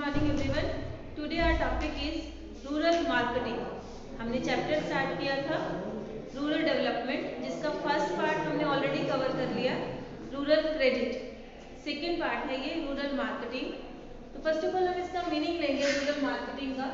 morning everyone. Today our topic is rural marketing. हमने chapter start किया था rural development, जिसका फर्स्ट पार्ट हमने ऑलरेडी कवर कर लिया, रूरल क्रेडिट। सेकेंड पार्ट है ये रूरल मार्केटिंग। तो फर्स्ट ऑफ ऑल हम इसका मीनिंग लेंगे रूरल मार्केटिंग का।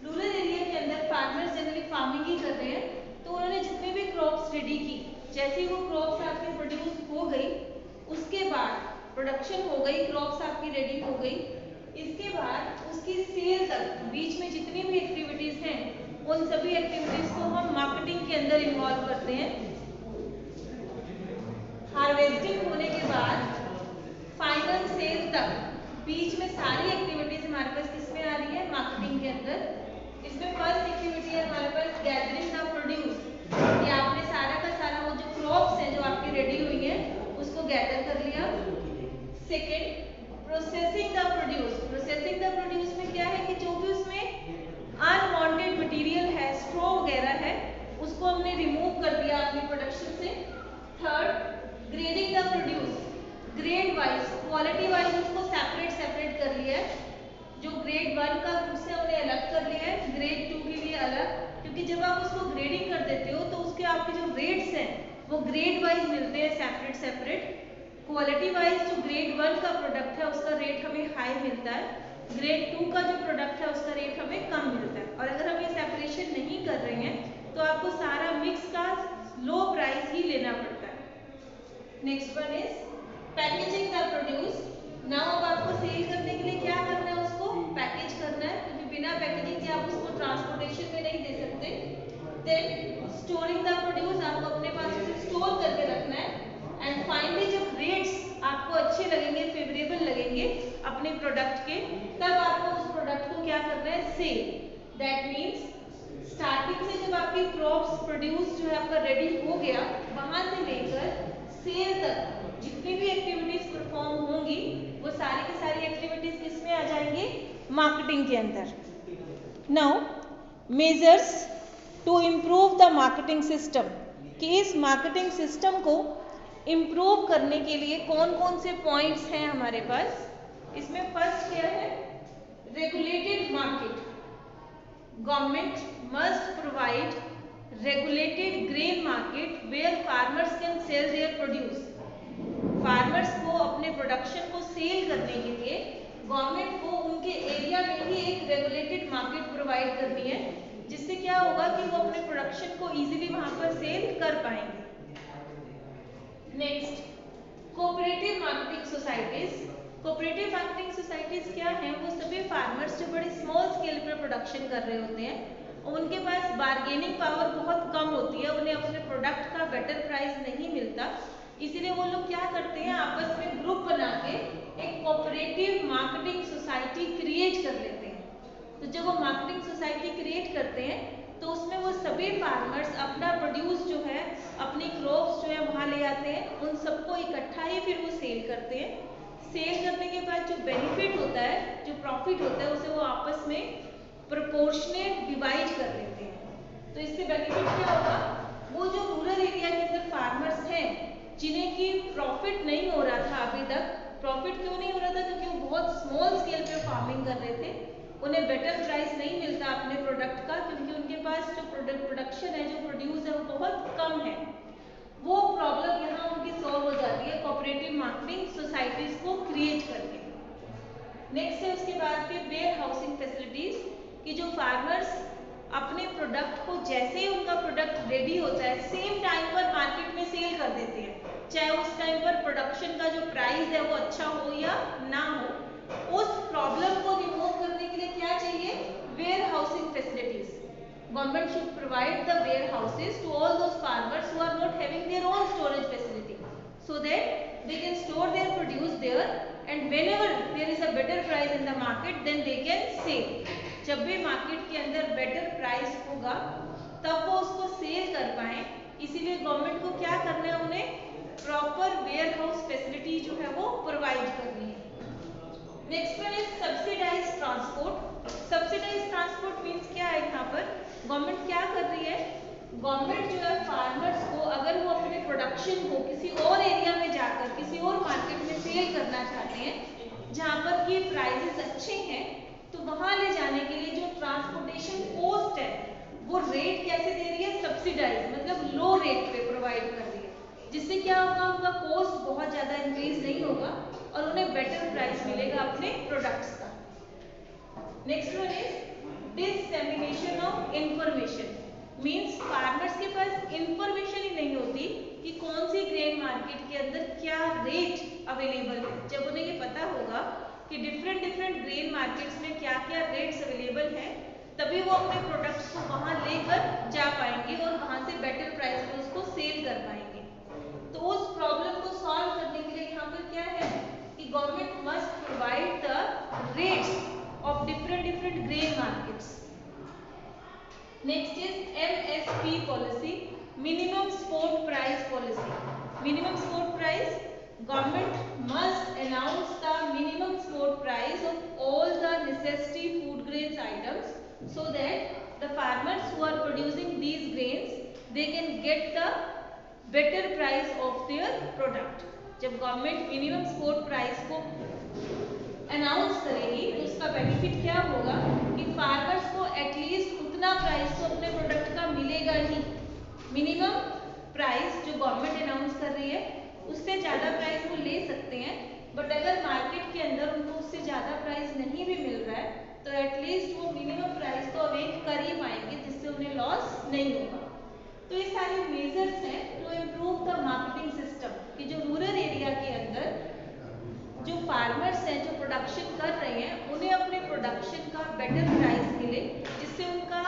रूरल एरिया के अंदर फार्मर्स जनरली फार्मिंग ही कर रहे हैं, तो उन्होंने जितनी भी क्रॉप्स रेडी की, जैसे ही वो क्रॉप्स आपकी प्रोड्यूस हो गई, उसके बाद प्रोडक्शन हो गई, क्रॉप्स आपकी रेडी हो गई, इसके बाद उसकी सेल तक बीच में जितनी भी एक्टिविटीज हैं, उन सभी एक्टिविटीज को हम मार्केटिंग के अंदर इन्वॉल्व करते हैं। हार्वेस्टिंग होने के बाद फाइनल सेल तक बीच में सारी एक्टिविटीज हमारे पास किसमें आ रही है? मार्केटिंग के अंदर। इसमें फर्स्ट एक्टिविटी है हमारे पास गैदरिंग द प्रोड्यूस, कि आपने सारा का सारा वो जो क्रॉप्स हैं जो आपकी रेडी हुई है उसको गैदर कर लिया। Second, processing the produce. Processing the produce में क्या है कि जो भी उसमें अनवांटेड मटेरियल है, स्ट्रॉ वगैरह है, उसको हमने रिमूव कर दिया अपनी प्रोडक्शन से। Third, grading the produce, grade wise, quality wise उसको सेपरेट कर लिया है। जो ग्रेड 1 का उससे हमने अलग कर लिया है, ग्रेड 2 के लिए अलग, क्योंकि जब आप उसको ग्रेडिंग कर देते हो तो उसके आपके जो रेट्स हैं वो ग्रेड वाइज मिलते हैं, सेपरेट। क्वालिटी वाइज जो ग्रेड 1 का प्रोडक्ट है उसका रेट हमें हाई मिलता है, ग्रेड 2 का जो प्रोडक्ट है उसका रेट हमें कम मिलता है। और अगर हम ये सेपरेशन नहीं कर रहे हैं तो आपको सारा मिक्स का लो प्राइस ही लेना पड़ता है। Next one is packaging the produce. Now अब आपको सेल करने के लिए क्या करना है? उसको पैकेज करना है, क्योंकि बिना पैकेजिंग के आप उसको ट्रांसपोर्टेशन में नहीं दे सकते। देन स्टोरिंग द प्रोड्यूस, आपको अपने पास उसे स्टोर करके रखना है। एंड फाइनली जब रेट्स आपको अच्छे लगेंगे, फेवरेबल लगेंगे अपने प्रोडक्ट के, तब आपको उस प्रोडक्ट को क्या करना है? सेल। दैट मीन्स स्टार्टिंग से जब आपकी क्रॉप्स प्रोड्यूस जो है आपका रेडी हो गया, वहां से लेकर सेल तक जितनी भी एक्टिविटीज परफॉर्म होंगी वो सारी की सारी एक्टिविटीज किस में आ जाएंगी? मार्केटिंग के अंदर। Now measures to improve the marketing system, कि इस मार्केटिंग सिस्टम को इम्प्रूव करने के लिए कौन कौन से पॉइंट्स हैं हमारे पास। इसमें फर्स्ट क्या है? Regulated market. Government must provide regulated grain market where farmers can sell their produce. Farmers को अपने प्रोडक्शन को सेल करने के लिए गवर्नमेंट को उनके एरिया में ही एक रेगुलेटेड मार्केट प्रोवाइड करनी है, जिससे क्या होगा कि वो अपने प्रोडक्शन को इजीली वहां पर सेल कर पाएंगे। Next, cooperative marketing societies. Cooperative marketing societies क्या है? वो सभी फार्मर्स जो बड़े स्मॉल स्केल पर प्रोडक्शन कर रहे होते हैं, उनके पास बार्गेनिंग पावर बहुत कम होती है, उन्हें अपने प्रोडक्ट का बेटर प्राइस नहीं मिलता, इसीलिए वो लोग क्या करते हैं? आपस में ग्रुप बना के एक कोऑपरेटिव मार्केटिंग सोसाइटी क्रिएट कर लेते हैं। तो जब वो मार्केटिंग सोसाइटी क्रिएट करते हैं तो उसमें वो सभी फार्मर्स अपना प्रोड्यूस जो है, अपनी क्रॉप्स जो है वहाँ ले आते हैं, उन सबको इकट्ठा ही फिर वो सेल करते हैं। सेल करने के बाद जो बेनिफिट होता है, जो प्रॉफिट होता है, उसे वो आपस में प्रोपोर्शनेट डिवाइड कर लेते हैं। तो इससे बेनिफिट क्या होगा? वो जो रूरल एरिया के अंदर फार्मर्स हैं जिन्हें की प्रॉफिट नहीं हो रहा था अभी तक, प्रॉफिट क्यों नहीं हो रहा था? क्योंकि वो बहुत स्मॉल स्केल पे फार्मिंग कर रहे थे, उन्हें बेटर प्राइस नहीं मिलता अपने प्रोडक्ट का, क्योंकि उनके पास जो प्रोडक्शन है, जो प्रोड्यूस है, वो बहुत कम है। वो प्रॉब्लम यहाँ उनकी सॉल्व हो जाती है कोऑपरेटिव मार्केटिंग सोसाइटीज को क्रिएट करके। नेक्स्ट है उसके बाद के वेयर हाउसिंग फैसिलिटीज, कि जो फार्मर्स अपने प्रोडक्ट को जैसे ही उनका प्रोडक्ट रेडी होता है सेम टाइम पर मार्केट में सेल कर देते हैं, चाहे उस टाइम पर प्रोडक्शन का जो प्राइस है वो अच्छा हो या ना हो। उस प्रॉब्लम को रिमूव करने के लिए क्या चाहिए? Warehousing facilities. Government should provide the warehouses to all those farmers who are not having their own storage facility, so that they can store their produce there, and whenever there is a better price in the market then they can sell. जब भी market के अंदर better price होगा तब वो उसको cell कर पाए, इसीलिए गवर्नमेंट को क्या करना है? उन्हें प्रॉपर वेयर हाउस फैसिलिटी जो है वो प्रोवाइड करनी है। Next one is subsidise transport. Subsidise transport means क्या है? यहाँ पर गवर्नमेंट क्या कर रही है? गवर्नमेंट जो है फार्मर्स को, अगर वो अपने प्रोडक्शन को किसी और एरिया में जाकर किसी और मार्केट में सेल करना चाहते हैं, जहाँ पर कि प्राइसेस अच्छे हैं, तो वहां ले जाने के लिए जो ट्रांसपोर्टेशन कॉस्ट है वो रेट कैसे दे रही है, सब्सिडाइज, मतलब लो रेट पे प्रोवाइड कर रही है, जिससे क्या होगा, उनका कॉस्ट बहुत ज्यादा इंक्रीज नहीं होगा और उन्हें बेटर प्राइस मिलेगा अपने प्रोडक्ट्स का। Next one is डिससेमिनेशन of information. Means farmers के पास इंफॉर्मेशन ही नहीं होती कि कौन सी ग्रेन मार्केट के अंदर क्या रेट अवेलेबल है। जब उन्हें ये पता होगा कि डिफरेंट डिफरेंट ग्रेन मार्केट्स में क्या क्या रेट्स अवेलेबल हैं, तभी वो अपने प्रोडक्ट्स को वहां लेकर जा पाएंगे और वहां से बेटर प्राइस पे उसको सेल कर पाएंगे। तो उस प्रॉब्लम को सॉल्व करने के लिए यहाँ पर क्या है कि government must provide the rates of different grain markets. Next is MSP policy, minimum support price policy. Minimum support price, government must announce the minimum support price of all the necessity food grains items, so that the farmers who are producing these grains they can get the better price of their product. जब government minimum support price को announce करेगी तो उसका benefit क्या होगा कि farmers को at least उतना प्राइस तो अपने प्रोडक्ट का मिलेगा ही। मिनिमम प्राइस जो गवर्नमेंट अनाउंस कर रही है उससे ज़्यादा प्राइस वो ले सकते हैं, बट अगर मार्केट के अंदर उनको उससे ज़्यादा प्राइस नहीं भी मिल रहा है तो एटलीस्ट वो मिनिमम प्राइस तो अवेल कर ही पाएंगे, जिससे उन्हें लॉस नहीं होगा। तो ये सारे मेजर्स हैं to improve the marketing system, कि जो रूरल एरिया के अंदर जो फार्मर्स हैं जो प्रोडक्शन कर रहे हैं उन्हें अपने प्रोडक्शन का बेटर प्राइस मिले, जिससे उनका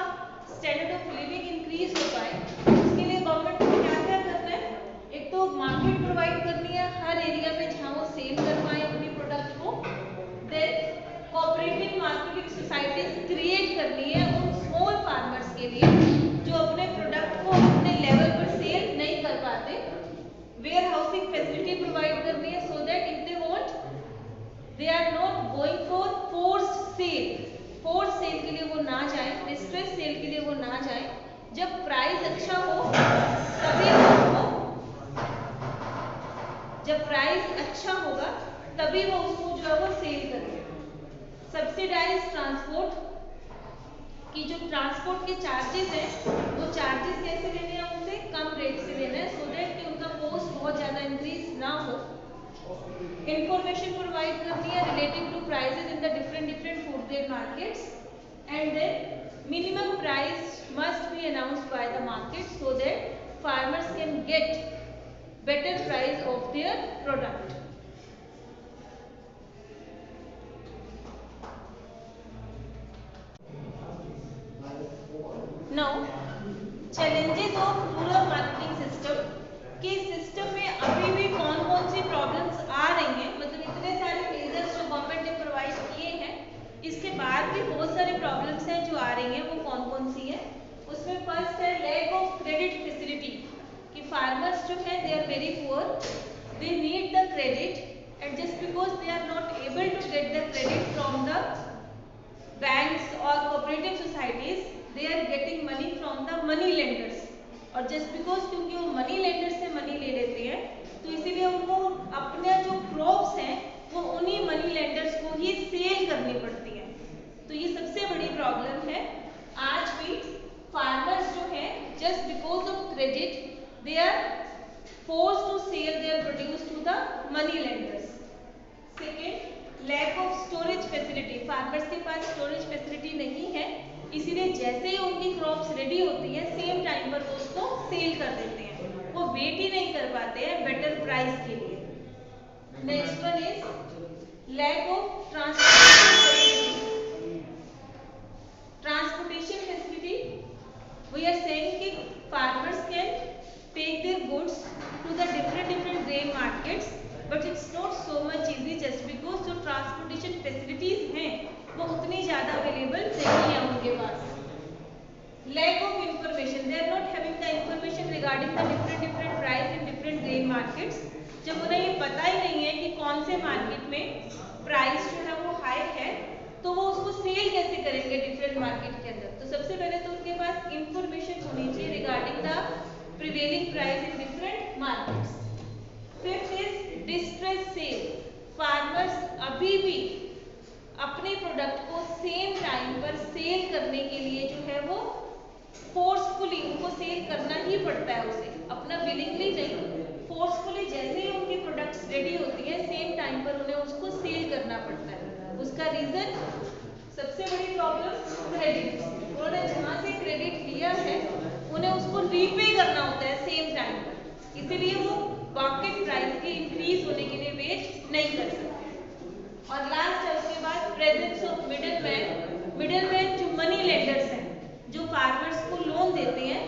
स्टैंडर्ड ऑफ लिविंग इंक्रीज हो पाए। उसके लिए गवर्नमेंट को क्या क्या करना है, एक तो मार्केट प्रोवाइड करनी है हर एरिया में जहां वो सेल कर पाए अपनी प्रोडक्ट को। Then cooperative marketing societies create करनी है उन स्मॉल फार्मर्स के लिए जो अपने प्रोडक्ट को अपने लेवल पर सेल नहीं कर पाते। वेयर हाउसिंग फैसिलिटी प्रोवाइड करनी है so that if they want they are not going for forced sale, forced sale के लिए वो ना जाए, distress sale के लिए वो ना जाए। जब प्राइस अच्छा हो तभी वो उसको, जब प्राइस अच्छा होगा तभी वो उसको जो है वो सेल करें। सब्सिडाइज ट्रांसपोर्ट की जो ट्रांसपोर्ट के चार्जेस हैं वो चार्जेस कैसे लेने हैं, उनसे कम रेट से लेना है, सो दैट कि उनका कॉस्ट बहुत ज़्यादा इंक्रीज ना हो। इंफॉर्मेशन प्रोवाइड करनी है relative to prices in the different food grain markets, and then minimum price must be announced by the market so that farmers can get better price of their product. Now challenges of rural marketing system, कि system में अभी भी कौन कौन सी problems आ रही हैं, मतलब इतने सारे मेजर्स जो गवर्नमेंट ने प्रोवाइड किए हैं इसके बाद भी बहुत सारी प्रॉब्लम्स हैं जो आ रही हैं, वो कौन कौन सी हैं। उसमें फर्स्ट है लैक ऑफ क्रेडिट फैसिलिटी, कि फार्मर्स जो है they are very poor, they need the credit and just because they are not able to get the credit from the banks और cooperative societies, they are getting money from the money lenders, और just because क्योंकि वो money lender से money ले लेते हैं तो इसीलिए उनको अपने जो क्रॉप्स हैं वो उन्हीं मनी लेंडर्स को ही सेल करनी पड़ती है। तो ये सबसे बड़ी प्रॉब्लम है। आज भी फार्मर्स जो है just because of credit they are forced to sell their produce to the money lenders. Second, lack of storage facility, farmers के पास स्टोरेज फैसिलिटी नहीं है, इसीलिए जैसे ही उनकी क्रॉप्स रेडी होती है सेम टाइम पर वो उसको सेल कर देते हैं, वो वेट ही नहीं कर पाते हैं बेटर प्राइस के लिए। Next one is lack of transportation facility. We are saying कि farmers can take their goods to the different grain markets, but it's not so much easy just because जो transportation facilities हैं वो उतनी ज़्यादा available नहीं है उनके पास। Lack of information, they are not having the information regarding the different price in different grain markets. जब उन्हें ये पता ही नहीं है कि कौन से मार्केट में प्राइस जो है वो हाई है तो वो उसको सेल कैसे करेंगे डिफरेंट मार्केट के अंदर। तो सबसे पहले तो उनके पास इंफॉर्मेशन होनी चाहिए regarding the prevailing price in different markets. Fifth is distress cell, farmers अभी भी प्रोडक्ट को सेम टाइम पर सेल करने के लिए जो है वो फोर्सफुली उनको सेल करना ही पड़ता है, उसे अपना विलिंगली नहीं, फोर्सफुली जैसे ही उनकी प्रोडक्ट्स रेडी होती है सेम टाइम पर उन्हें उसको सेल करना पड़ता है। उसका रीजन सबसे बड़ी प्रॉब्लम क्रेडिट, उन्होंने जहां से क्रेडिट लिया है उन्हें उसको रीपे करना होता है सेम टाइम पर, इसीलिए वो मार्केट प्राइस के इंक्रीज होने के लिए वेट नहीं कर सकते। और लास्ट है उसके बाद प्रेजेंस ऑफ मिडिल मैन जो मनी लेंडर्स हैं, जो फार्मर्स को लोन देते हैं